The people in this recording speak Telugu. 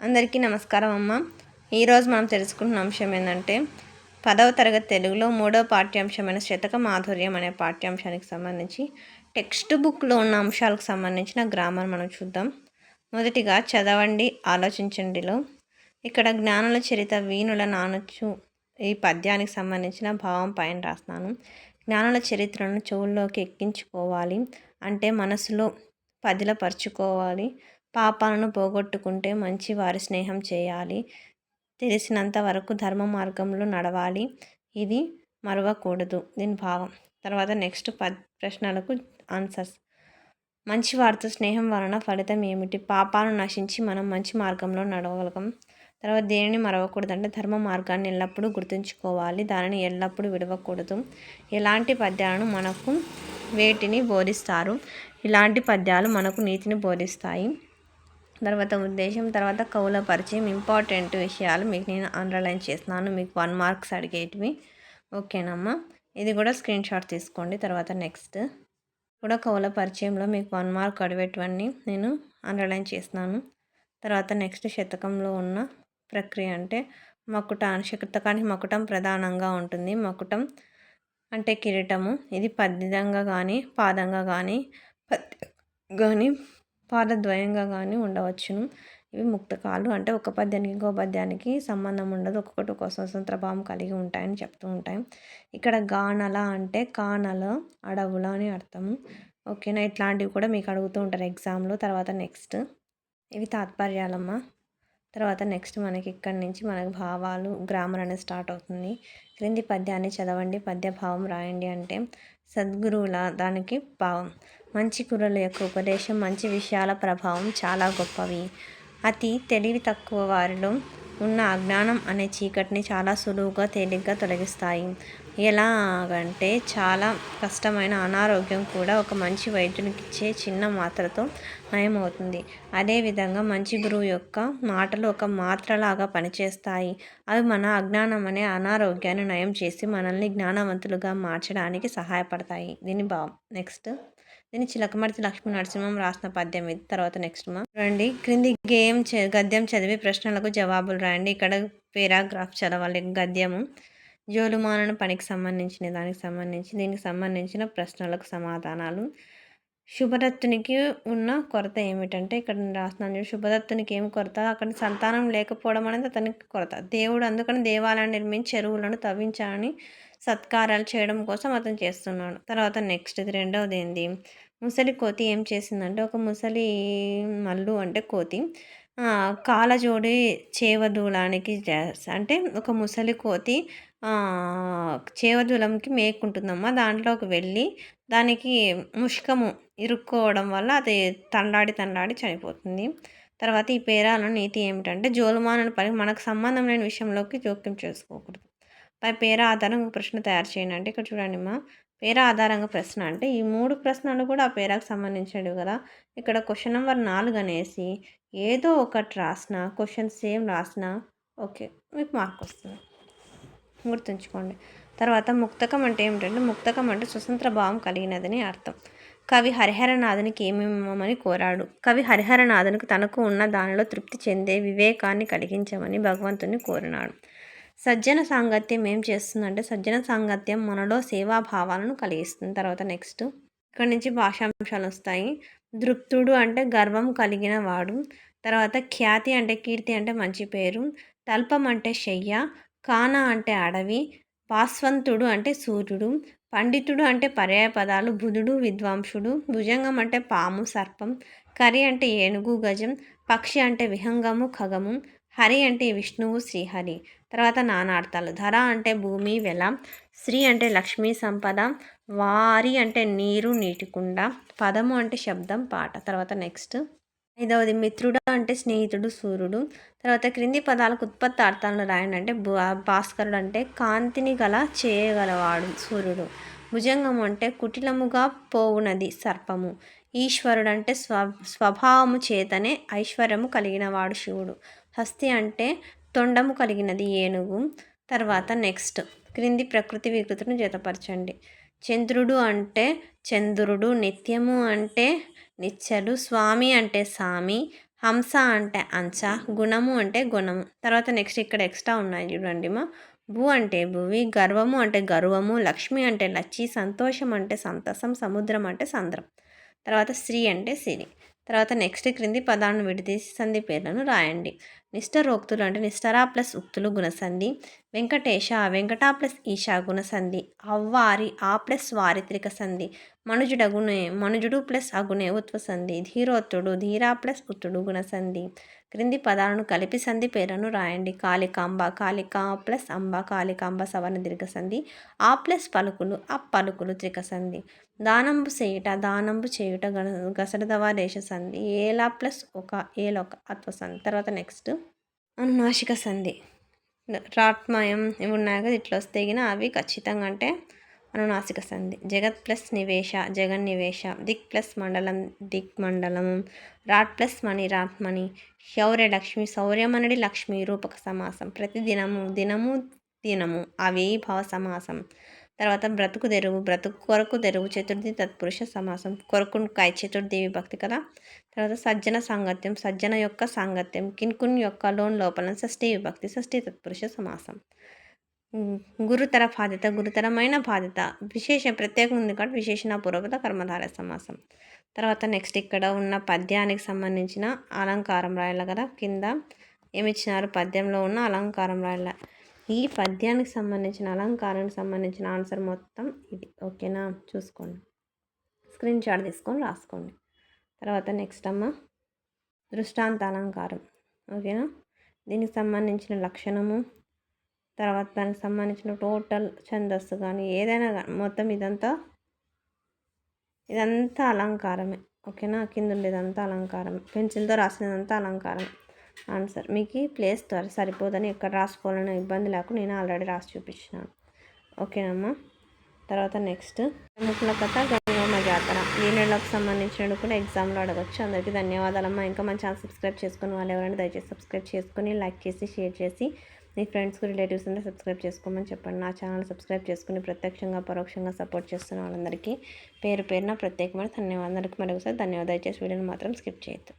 అందరికీ నమస్కారం అమ్మ. ఈరోజు మనం తెలుసుకుంటున్న అంశం ఏంటంటే 10వ తరగతి తెలుగులో 3వ పాఠ్యాంశమైన శతక మాధుర్యం అనే పాఠ్యాంశానికి సంబంధించి టెక్స్ట్ బుక్లో ఉన్న అంశాలకు సంబంధించిన గ్రామర్ మనం చూద్దాం. మొదటిగా చదవండి ఆలోచించండిలో ఇక్కడ జ్ఞానుల చరిత వీణుల నానొచ్చు ఈ పద్యానికి సంబంధించిన భావం పైన రాస్తున్నాను. జ్ఞానుల చరిత్రను చెవుల్లోకి ఎక్కించుకోవాలి అంటే మనసులో పదిలపరుచుకోవాలి. పాపాలను పోగొట్టుకుంటే మంచి వారి స్నేహం చేయాలి. తెలిసినంత వరకు ధర్మ మార్గంలో నడవాలి. ఇది మరవకూడదు. దీని భావం. తర్వాత నెక్స్ట్ ప్రశ్నలకు ఆన్సర్స్. మంచి వారితో స్నేహం వలన ఫలితం ఏమిటి? పాపాలను నశించి మనం మంచి మార్గంలో నడవగలం. తర్వాత దేనిని మరవకూడదు అంటే ధర్మ మార్గాన్ని ఎల్లప్పుడూ గుర్తుంచుకోవాలి. దానిని ఎల్లప్పుడూ విడవకూడదు. ఎలాంటి పద్యాలను మనకు వేటిని బోధిస్తారు? ఇలాంటి పద్యాలు మనకు నీతిని బోధిస్తాయి. తర్వాత ఉద్దేశం. తర్వాత కవుల పరిచయం. ఇంపార్టెంట్ విషయాలు మీకు నేను అండర్లైన్ చేస్తున్నాను. మీకు 1 మార్క్స్ అడిగేటివి. ఓకేనమ్మా, ఇది కూడా స్క్రీన్ షాట్ తీసుకోండి. తర్వాత నెక్స్ట్ కూడా కవుల పరిచయంలో మీకు 1 మార్క్ అడిగేటివన్నీ నేను అండర్లైన్ చేస్తున్నాను. తర్వాత నెక్స్ట్ శతకంలో ఉన్న ప్రక్రియ అంటే శతకానికి మకుటం ప్రధానంగా ఉంటుంది. మకుటం అంటే కిరీటము. ఇది పద్యంగా కానీ పాదంగా కానీ పాదద్వయంగా కానీ ఉండవచ్చును. ఇవి ముక్తకాలు అంటే ఒక పద్యానికి ఇంకో పద్యానికి సంబంధం ఉండదు. ఒక్కొక్కటి ఒక స్వతంత్ర భావం కలిగి ఉంటాయని చెప్తూ ఉంటాయి. ఇక్కడ గానల అంటే కానల అడవుల అని అర్థము. ఓకేనా, ఇట్లాంటివి కూడా మీకు అడుగుతూ ఉంటారు ఎగ్జామ్లో. తర్వాత నెక్స్ట్ ఇవి తాత్పర్యాలమ్మ. తర్వాత నెక్స్ట్ మనకి ఇక్కడి నుంచి మనకు భావాలు గ్రామర్ అనేది స్టార్ట్ అవుతుంది. క్రింది పద్యాన్ని చదవండి, పద్య భావం రాయండి అంటే సద్గురువుల దానికి భావం. మంచి గురువుల యొక్క ఉపదేశం, మంచి విషయాల ప్రభావం చాలా గొప్పవి. అతి తెలివి తక్కువ వారిలో ఉన్న అజ్ఞానం అనే చీకటిని చాలా సులువుగా తేలిగ్గా తొలగిస్తాయి. ఎలాగంటే చాలా కష్టమైన అనారోగ్యం కూడా ఒక మంచి వైద్యునికి ఇచ్చే చిన్న మాత్రతో నయమవుతుంది. అదేవిధంగా మంచి గురువు యొక్క మాటలు ఒక మాత్రలాగా పనిచేస్తాయి. అవి మన అజ్ఞానం అనే అనారోగ్యాన్ని నయం చేసి మనల్ని జ్ఞానవంతులుగా మార్చడానికి సహాయపడతాయి. దీని భావం. నెక్స్ట్ దీన్ని చిలకమర్తి లక్ష్మీ నరసింహం రాసిన పద్యం ఇది. తర్వాత నెక్స్ట్ రండి, క్రింది గద్యం చదివి ప్రశ్నలకు జవాబులు రాయండి. ఇక్కడ పేరాగ్రాఫ్ చదవాలి. గద్యము జోలుమానన పనికి సంబంధించిన దీనికి సంబంధించిన ప్రశ్నలకు సమాధానాలు. శుభదత్తునికి ఉన్న కొరత ఏమిటంటే ఇక్కడ రాస్తున్నాను. శుభదత్తునికి ఏం కొరత? అక్కడ సంతానం లేకపోవడం అనేది అతనికి కొరత. దేవుడు అందుకని దేవాలయాన్ని నిర్మించి చెరువులను తవ్వించాలని సత్కారాలు చేయడం కోసం అతను చేస్తున్నాడు. తర్వాత నెక్స్ట్ ఇది రెండవది ఏంది? ముసలి కోతి ఏం చేసిందంటే ఒక ముసలి మల్లు అంటే కోతి కాలజోడి చేవదూలానికి అంటే ఒక ముసలి కోతి చేవదూలంకి మేకుంటుందమ్మా. దాంట్లోకి వెళ్ళి దానికి ముష్కము ఇరుక్కోవడం వల్ల అది తండాడి చనిపోతుంది. తర్వాత ఈ పేరాల నీతి ఏమిటంటే జోలుమానని పని మనకు సంబంధం లేని విషయంలోకి జోక్యం చేసుకోకూడదు. పై పేర ఆధారంగా ప్రశ్న తయారు చేయండి అంటే ఇక్కడ చూడండి అమ్మా, పేర ఆధారంగా ప్రశ్న అంటే ఈ 3 ప్రశ్నలు కూడా ఆ పేరాకు సంబంధించినవి కదా. ఇక్కడ క్వశ్చన్ నెంబర్ 4 అనేసి ఏదో ఒకటి రాసిన క్వశ్చన్ సేమ్ రాసిన ఓకే మీకు మార్క్ వస్తుంది, గుర్తుంచుకోండి. తర్వాత ముక్తకం అంటే ఏమిటంటే ముక్తకం అంటే స్వతంత్ర భావం కలిగినదని అర్థం. కవి హరిహరనాథునికి ఏమేమని కోరాడు? కవి హరిహరనాథునికి తనకు ఉన్న దానిలో తృప్తి చెందే వివేకాన్ని కలిగించమని భగవంతుని కోరినాడు. సజ్జన సాంగత్యం ఏం చేస్తుందంటే సజ్జన సాంగత్యం మనలో సేవాభావాలను కలిగిస్తుంది. తర్వాత నెక్స్ట్ ఇక్కడ నుంచి భాషాంశాలు వస్తాయి. దృప్తుడు అంటే గర్వం కలిగిన వాడు. తర్వాత ఖ్యాతి అంటే కీర్తి అంటే మంచి పేరు. తల్పం అంటే శయ్య. కాన అంటే అడవి. పాస్వంతుడు అంటే సూర్యుడు. పండితుడు అంటే పర్యాయపదాలు. బుధుడు విద్వాంసుడు. భుజంగం అంటే పాము సర్పం. కరి అంటే ఏనుగు గజం. పక్షి అంటే విహంగము ఖగము. హరి అంటే విష్ణువు శ్రీహరి. తర్వాత నానార్థాలు. ధర అంటే భూమి వెల. శ్రీ అంటే లక్ష్మీ సంపద. వారి అంటే నీరు నీటికుండ. పదము అంటే శబ్దం పాట. తర్వాత నెక్స్ట్ 5వది మిత్రుడు అంటే స్నేహితుడు సూర్యుడు. తర్వాత క్రింది పదాలకు ఉత్పత్తి అర్థాలను రాయండి అంటే భాస్కరుడు అంటే కాంతిని చేయగలవాడు సూర్యుడు. భుజంగము అంటే కుటిలముగా పోవునది సర్పము. ఈశ్వరుడు అంటే స్వభావము చేతనే ఐశ్వర్యము కలిగినవాడు శివుడు. హస్తి అంటే తొండము కలిగినది ఏనుగు. తర్వాత నెక్స్ట్ క్రింది ప్రకృతి వికృతిని జతపరచండి. చంద్రుడు అంటే చంద్రుడు. నిత్యము అంటే నిత్యలు. స్వామి అంటే సామి. హంస అంటే అంచ, గుణము అంటే గుణము. తర్వాత నెక్స్ట్ ఇక్కడ ఎక్స్ట్రా ఉన్నాయి చూడండి మా. భూ అంటే భువి, గర్వము అంటే గర్వము, లక్ష్మి అంటే లచ్చి, సంతోషం అంటే సంతసం, సముద్రం అంటే సంద్రం. తర్వాత శ్రీ అంటే సిరి. తర్వాత నెక్స్ట్ క్రింది పదాలను విడదీసి సంధి పేర్లను రాయండి. నిష్ఠరోక్తులు అంటే నిష్ఠరా ప్లస్ ఉక్తులు గుణసంధి. వెంకటేశ వెంకట ప్లస్ ఈశా గుణసంధి. అవ్వారి ఆ ప్లస్ వారిత్రిక సంధి. మనుజుడగునే మనుజుడు ప్లస్ అగునే ఉత్వసంధి. ధీరోత్తుడు ధీరా ప్లస్ ఉత్తుడు గుణసంధి. క్రింది పదాలను కలిపి సంధి పేర్లను రాయండి. కాళికాంబ కాళికా ప్లస్ అంబ కాళికాంబ సవర్ణ దీర్ఘ సంధి. ఆ ప్లస్ పలుకులు అప్పలుకులు త్రిక సంధి. దానంబు చేయుట దానంబు చేయుట గసడదవా దేశ సంధి. ఏలా ప్లస్ ఒక ఏలొక అత్వ సంధి. తర్వాత నెక్స్ట్ అనునాసిక సంధి. రాట్మయం ఇవి ఉన్నాయి కదా, ఇట్లా వస్తే గిన అవి ఖచ్చితంగా అంటే అనునాసిక సంధి. జగత్ ప్లస్ నివేశ జగన్నివేశ. దిక్ ప్లస్ మండలం దిక్ మండలం. రాట్ ప్లస్ మణి రాట్మణి. శౌర్య లక్ష్మి శౌర్యమనడి లక్ష్మి రూపక సమాసం. ప్రతి దినము దినము దినము అవిభావ సమాసం. తర్వాత బ్రతుకు తెరువు బ్రతుకు కొరకు తెరువు చతుర్థి తత్పురుష సమాసం. కొరకుకాయ చతుర్థి విభక్తి కదా. తర్వాత సజ్జన సాంగత్యం సజ్జన యొక్క సాంగత్యం. కిన్కున్ యొక్క లోన్ లోపల షష్ఠీ విభక్తి షష్ఠీ తత్పురుష సమాసం. గురుతర బాధ్యత గురుతరమైన బాధ్యత. ప్రత్యేకం ఉంది కాబట్టి విశేషణపూర్వక కర్మధార సమాసం. తర్వాత నెక్స్ట్ ఇక్కడ ఉన్న పద్యానికి సంబంధించిన అలంకారం రాయాలి కదా. కింద ఏమిచ్చినారు, పద్యంలో ఉన్న అలంకారం రాయాలి. ఈ పద్యానికి సంబంధించిన అలంకారానికి సంబంధించిన ఆన్సర్ మొత్తం ఇది. ఓకేనా, చూసుకోండి, స్క్రీన్ షాట్ తీసుకొని రాసుకోండి. తర్వాత నెక్స్ట్ అమ్మ దృష్టాంత అలంకారం. ఓకేనా, దీనికి సంబంధించిన లక్షణము, తర్వాత దానికి సంబంధించిన టోటల్ ఛందస్సు కానీ ఏదైనా కానీ మొత్తం ఇదంతా అలంకారమే. ఓకేనా, కింద ఉండేదంతా అలంకారం, పెన్సిల్తో రాసినదంతా అలంకారం. ఆన్సర్ మీకు ప్లేస్ సరిపోదని ఎక్కడ రాసుకోవాలనే ఇబ్బంది లేకుండా నేను ఆల్రెడీ రాసి చూపించినాను. ఓకేనమ్మా. తర్వాత నెక్స్ట్ ముక్కుల కథ గంగమ్మ జాతర. ఈ నెలకు సంబంధించినవి కూడా ఎగ్జామ్లో అడగచ్చు. అందరికీ ధన్యవాదాలమ్మా. ఇంకా మన ఛానల్ సబ్స్క్రైబ్ చేసుకుని వాళ్ళు ఎవరైనా దయచేసి సబ్స్క్రైబ్ చేసుకుని లైక్ చేసి షేర్ చేసి మీ ఫ్రెండ్స్కి రిలేటివ్స్ ఉంటే సబ్స్క్రైబ్ చేసుకోమని చెప్పండి. నా ఛానల్ సబ్స్క్రైబ్ చేసుకుని ప్రత్యక్షంగా పరోక్షంగా సపోర్ట్ చేస్తున్న వాళ్ళందరికీ పేరు పేరున ప్రత్యేకమైన ధన్యవాదాలు. మరొకసారి ధన్యవాదాలు. దయచేసి వీడియోని మాత్రం స్కిప్ చేయొద్దు.